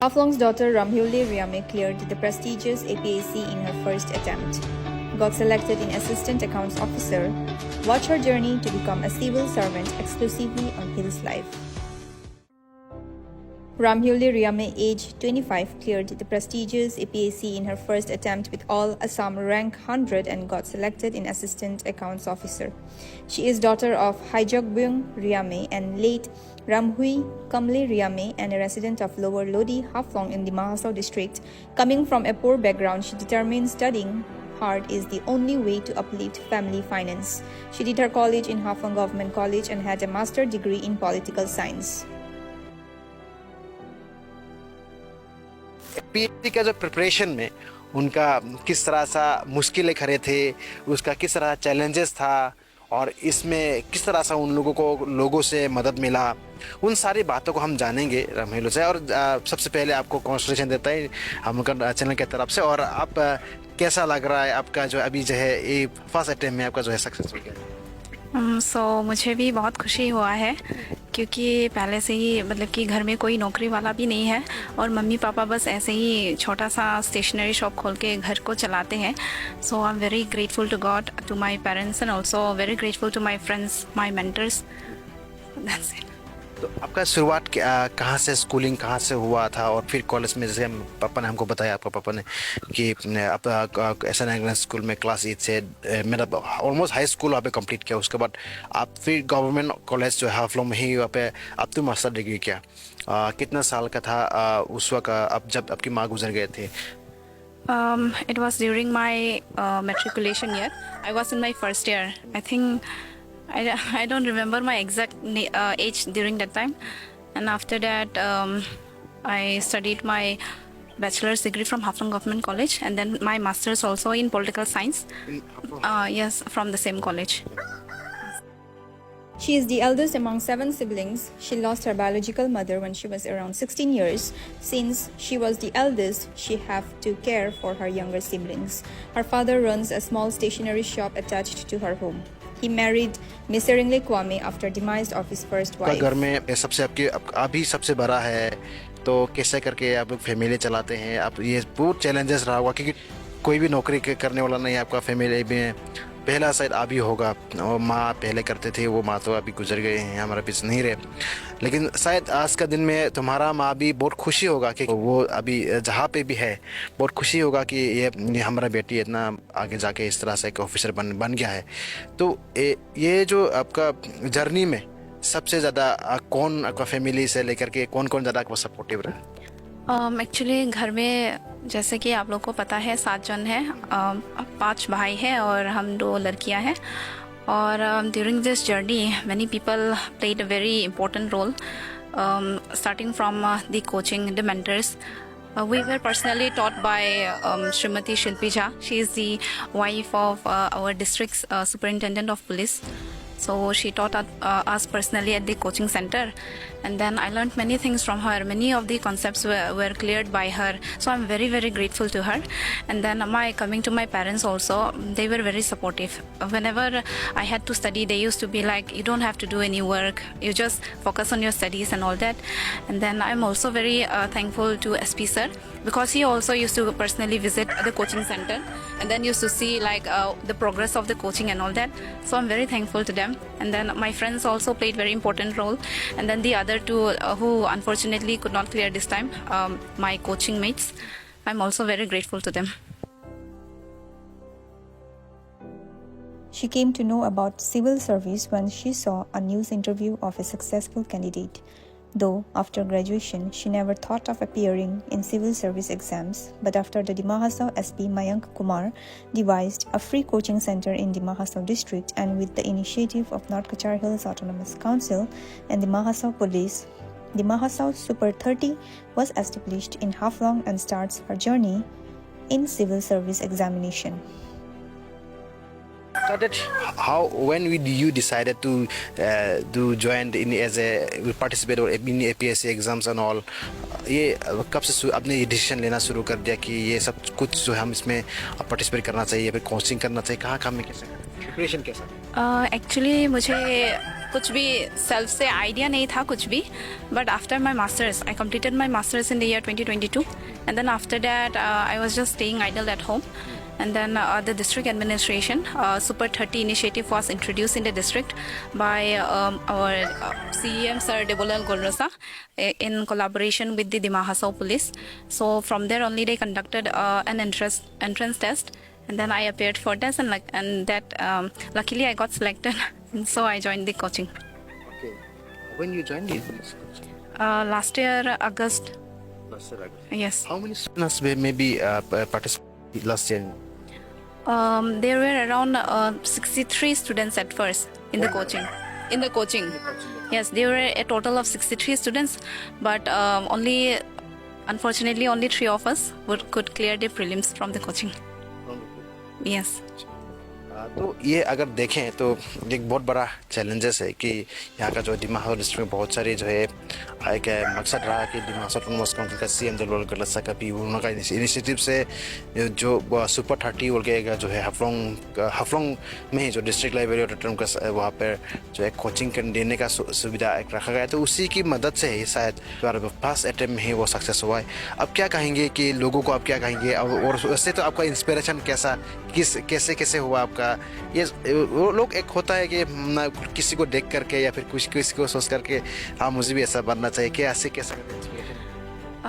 Haflong's daughter Ramhyuli Riame cleared the prestigious APAC in her first attempt. Got selected in Assistant Accounts Officer. Watch her journey to become a civil servant exclusively on Hills Live. Ramhyuli Riame, aged 25, cleared the prestigious APAC in her first attempt with All Assam rank 100 and got selected in Assistant Accounts Officer. She is daughter of Haijokbyung Riame and late Ramhui Kamle Riame and a resident of Lower Lodi, Haflong in the Mahasau district. Coming from a poor background, she determined studying hard is the only way to uplift family finance. She did her college in Haflong Government College and had a master's degree in political science. PhD का जो preparation में उनका किस तरह सा मुश्किलें खड़े थे, उसका किस तरह चैलेंजेस था और इसमें किस तरह से उन लोगों को लोगों से मदद मिला, उन सारी बातों को हम जानेंगे रामहीलू से। और सबसे पहले आपको कॉन्ग्रेचुलेशन देता है हम लोग चैनल की तरफ से। और आप कैसा लग रहा है आपका जो अभी जो है ये फर्स्ट अटेम्प्ट में आपका जो है सक्सेस हो गया? मुझे भी बहुत खुशी हुआ है क्योंकि पहले से ही मतलब कि घर में कोई नौकरी वाला भी नहीं है और मम्मी पापा बस ऐसे ही छोटा सा स्टेशनरी शॉप खोल के घर को चलाते हैं। So I am very grateful to God, to my parents and also very grateful to my friends, my mentors. That's it. तो आपका शुरुआत कहाँ से, स्कूलिंग कहाँ से हुआ था और फिर कॉलेज में, जैसे पापा ने हमको बताया, आपका पापा ने कि आप एसएन इंग्लिश स्कूल में क्लास 8 से मेरा ऑलमोस्ट हाई स्कूल वहाँ पे कंप्लीट किया। उसके बाद आप फिर गवर्नमेंट कॉलेज जो है हाफलॉन्ग में ही वहाँ पे आप तो मास्टर डिग्री किया। कितना साल का था उस वक्त आप जब आपकी माँ गुजर गए थे? It was during my matriculation year. I was in my first year. I think I don't remember my exact age during that time. And after that, I studied my bachelor's degree from Haflong Government College and then my master's also in political science. Yes, from the same college. She is the eldest among 7 siblings. She lost her biological mother when she was around 16 years. Since she was the eldest, she have to care for her younger siblings. Her father runs a small stationery shop attached to her home. He married Miseringly Kwame after demise of his first wife. घर में सबसे अभी सबसे बड़ा है, तो कैसे करके आप फैमिली चलाते हैं? आप ये बहुत चैलेंजेस रहा होगा क्योंकि कोई भी नौकरी करने वाला नहीं है आपका फैमिली में। पहला शायद अभी होगा, और माँ पहले करते थे, वो माँ तो अभी गुजर गए हैं, हमारे बीच नहीं रहे। लेकिन शायद आज का दिन में तुम्हारा माँ भी बहुत खुशी होगा कि वो अभी जहाँ पे भी है, बहुत खुशी होगा कि ये हमारा बेटी इतना आगे जाके इस तरह से एक ऑफिसर बन गया है। तो ये जो आपका जर्नी में सबसे ज़्यादा कौन आपका फैमिली से लेकर के कौन ज़्यादा आपको सपोर्टिव रहा? एक्चुअली घर में जैसे कि आप लोग को पता है 7 जन हैं, 5 भाई हैं और हम 2 लड़कियां हैं। और during this journey many people played a very important role, starting from the coaching, the mentors. We were personally taught by Srimati Shilpi Jha. She is the wife of our district's superintendent of police. So she taught us personally at the coaching center, and then I learned many things from her. Many of the concepts were cleared by her, so I'm very very grateful to her. And then coming to my parents also, they were very supportive. Whenever I had to study, they used to be like, you don't have to do any work, you just focus on your studies and all that. And then I'm also very thankful to SP sir, because he also used to personally visit the coaching center and then used to see like the progress of the coaching and all that. So I'm very thankful to them. And then my friends also played very important role. And then the other 2 who unfortunately could not clear this time, my coaching mates, I'm also very grateful to them. She came to know about civil service when she saw a news interview of a successful candidate. Though after graduation, she never thought of appearing in civil service exams, but after the Mahasau SP Mayank Kumar devised a free coaching center in the Mahasau district, and with the initiative of North Cachar Hills Autonomous Council and the Mahasau Police, the Mahasau Super 30 was established in Haflong and starts her journey in civil service examination. When you decided to join in as a participate or in APSC exams and all, ये कब से आपने ये decision लेना शुरू कर दिया कि ये सब कुछ जो हम इसमें पार्टिसिपेट करना चाहिए, फिर कोचिंग करना चाहिए? कहाँ में कैसे प्रिपरेशन कैसा? एक्चुअली मुझे कुछ भी सेल्फ से आइडिया नहीं था कुछ भी. But after my masters, I completed my masters in the year 2022, and then after that I was just staying idle at home. And then the district administration Super 30 initiative was introduced in the district by our CEM Sir Debolal Golrosa in collaboration with the Dima Hasao police. So from there only they conducted an entrance test, and then I appeared for this, and that luckily I got selected, and so I joined the coaching. Okay. When you joined it? Last year August. Last year, August. Yes. How many students maybe participated last year? There were around 63 students at first in the coaching. In the coaching. Yes, there were a total of 63 students, but unfortunately, only 3 of us could clear the prelims from the coaching. Yes. तो ये अगर देखें तो एक बहुत बड़ा challenges है कि यहाँ का जो दिमा हासाओ डिस्ट्रिक्ट में बहुत सारे जो है एक मकसद रहा कि दिमा हासाओ ऑटोनोमस काउंसिल का सीएम देलोल गलसा का भी उनका इनिशिएटिव से जो सुपर 30 बोल के जो है हाफलोंग में ही जो डिस्ट्रिक्ट लाइब्रेरी ऑडिटोरियम का वहाँ पर जो है कोचिंग देने का सुविधा एक रखा गया. तो उसी की मदद से ही शायद फर्स्ट अटेम्प्ट में ही वो सक्सेस हुआ है. अब क्या कहेंगे कि लोगों को आप क्या कहेंगे, और उससे तो आपका इंस्पिरेशन कैसे हुआ आपका? ये वो लोग एक होता है कि किसी को देख करके या फिर किसी को सोच करके हाँ मुझे भी ऐसा बनना चाहिए, कैसे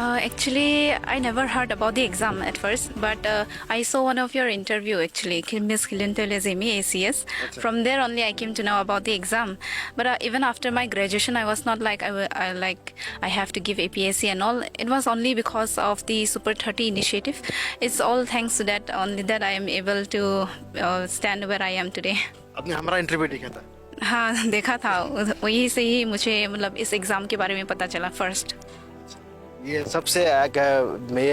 Actually, I never heard about the exam at first, but I saw one of your interview actually, Miss Kilintele Zemi, ACS. From there only I came to know about the exam. But even after my graduation, I was not like I have to give APSC and all. It was only because of the Super 30 initiative. It's all thanks to that only that I am able to stand where I am today. आपने हमारा interview देखा था? हाँ, देखा था. वही से ही मुझे मतलब इस एग्जाम के बारे में पता चला फर्स्ट. ये सबसे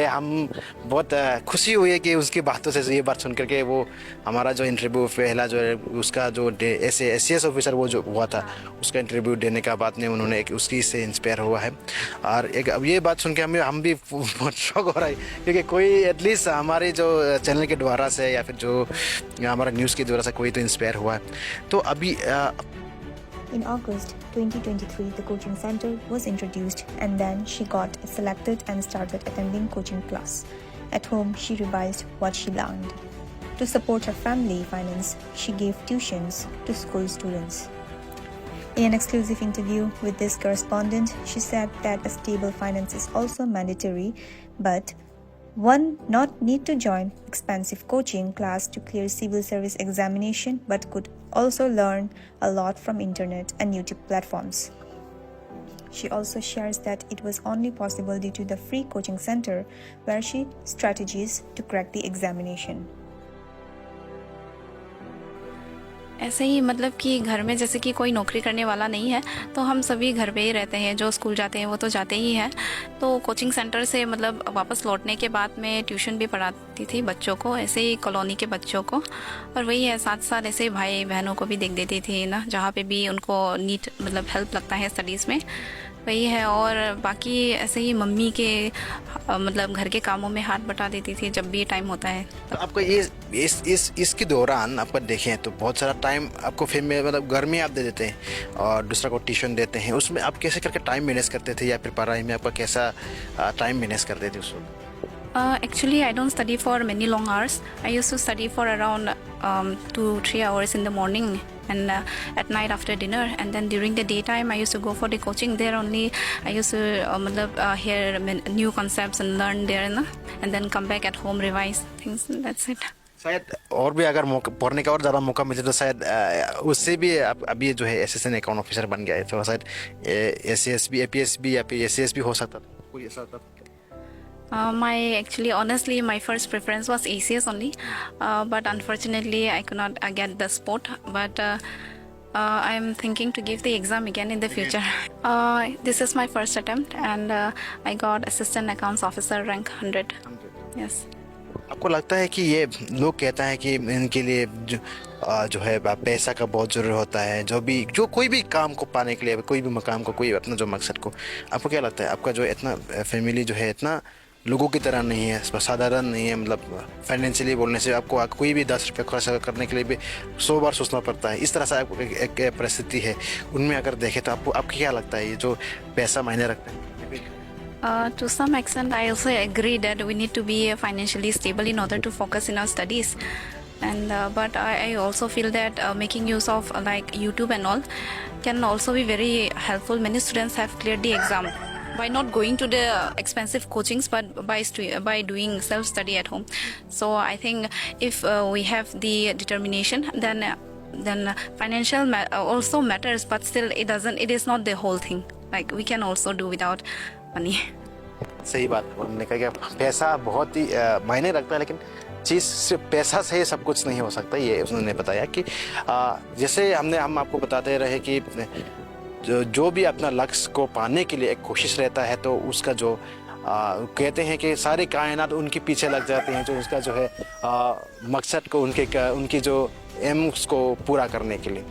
हम बहुत खुशी हुई है कि उसकी बातों से ये बात सुन करके वो हमारा जो इंटरव्यू पहला जो है उसका जो एसीएस ऑफिसर वो जो हुआ था उसका इंटरव्यू देने का बाद में उन्होंने एक उसकी से इंस्पायर हुआ है. और एक अब ये बात सुन के हम भी बहुत शौक हो रहा है क्योंकि कोई एटलीस्ट हमारे जो चैनल के द्वारा से या फिर जो हमारा न्यूज़ के द्वारा से कोई तो इंस्पायर हुआ है. तो अभी In August 2023, the coaching center was introduced, and then she got selected and started attending coaching class. At home, she revised what she learned. To support her family finance, she gave tuitions to school students. In an exclusive interview with this correspondent, she said that a stable finance is also mandatory, but one not need to join expensive coaching class to clear civil service examination, but could also learn a lot from internet and YouTube platforms. She also shares that it was only possible due to the free coaching center where she strategies to crack the examination. ऐसे ही मतलब कि घर में जैसे कि कोई नौकरी करने वाला नहीं है तो हम सभी घर पे ही रहते हैं. जो स्कूल जाते हैं वो तो जाते ही हैं. तो कोचिंग सेंटर से मतलब वापस लौटने के बाद मैं ट्यूशन भी पढ़ाती थी बच्चों को, ऐसे ही कॉलोनी के बच्चों को. और वही है साथ साथ ऐसे भाई बहनों को भी देख देती थी ना, जहाँ पे भी उनको नीड मतलब हेल्प लगता है स्टडीज़ में, वही है. और बाकी ऐसे ही मम्मी के मतलब घर के कामों में हाथ बटा देती थी जब भी टाइम होता है. तो आपको ये इसके दौरान आपका देखें तो बहुत सारा टाइम आपको फिर में मतलब घर में आप दे देते हैं और दूसरा को ट्यूशन देते हैं. उसमें आप कैसे करके टाइम मैनेज करते थे या फिर पढ़ाई में आपका कैसा टाइम मैनेज करते थे उस वक्त? Actually, I don't study for many long hours. I used to study for around 2-3 hours in the morning and at night after dinner, and then during the daytime I used to go for the coaching. There only I used to hear new concepts and learn there, na? And then come back at home, revise things. That's it. शायद और भी अगर पढ़ने का और ज़्यादा मौका मिले तो शायद उससे भी आप अभी जो है एसएसएन अकाउंट ऑफिसर बन गया है तो शायद एसीएस भी एपीएस भी या फिर एसीएस भी हो सकता था. कोई ऐसा था? Honestly, my first preference was ACS only, but unfortunately I could not get the spot. But I'm thinking to give the exam again in the future. This is my first attempt, and I got Assistant Accounts Officer rank 100. Yes. आपको लगता है कि ये लोग कहता है कि इनके लिए जो है पैसा का बहुत ज़रूरी होता है, जो कोई भी काम को पाने के लिए, कोई भी मकाम को, कोई अपना जो मकसद को, आपको क्या लगता है आपका जो इतना फैमिली जो है इतना लोगों की तरह नहीं है, साधारण नहीं है। मतलब फाइनेंशियली बोलने से आपको कोई भी 10 रुपये खर्च करने के लिए भी 100 बार सोचना पड़ता है। इस तरह से आपको एक परिस्थिति है। उनमें अगर देखें तो आपको क्या लगता है ये जो पैसा मायने रखता है? To some extent, I also agree that we need to be financially stable in order to focus in our studies. And but I also feel that making use of like YouTube and all can also be very helpful. Many students have cleared the exam by not going to the expensive coachings, but by doing self study at home. So I think if we have the determination, then financial also matters, but still it is not the whole thing. Like we can also do without money. सही बात है। उन्होंने कहा कि पैसा बहुत ही मायने रखता है, लेकिन चीज़ सिर्फ पैसा से सब कुछ नहीं हो सकता। ये उन्होंने बताया कि जैसे हम आपको बताते रहे कि जो भी अपना लक्ष्य को पाने के लिए एक कोशिश रहता है, तो उसका जो कहते हैं कि सारी कायनात उनके पीछे लग जाते हैं, जो उसका जो है मकसद को उनकी जो एम्स को पूरा करने के लिए।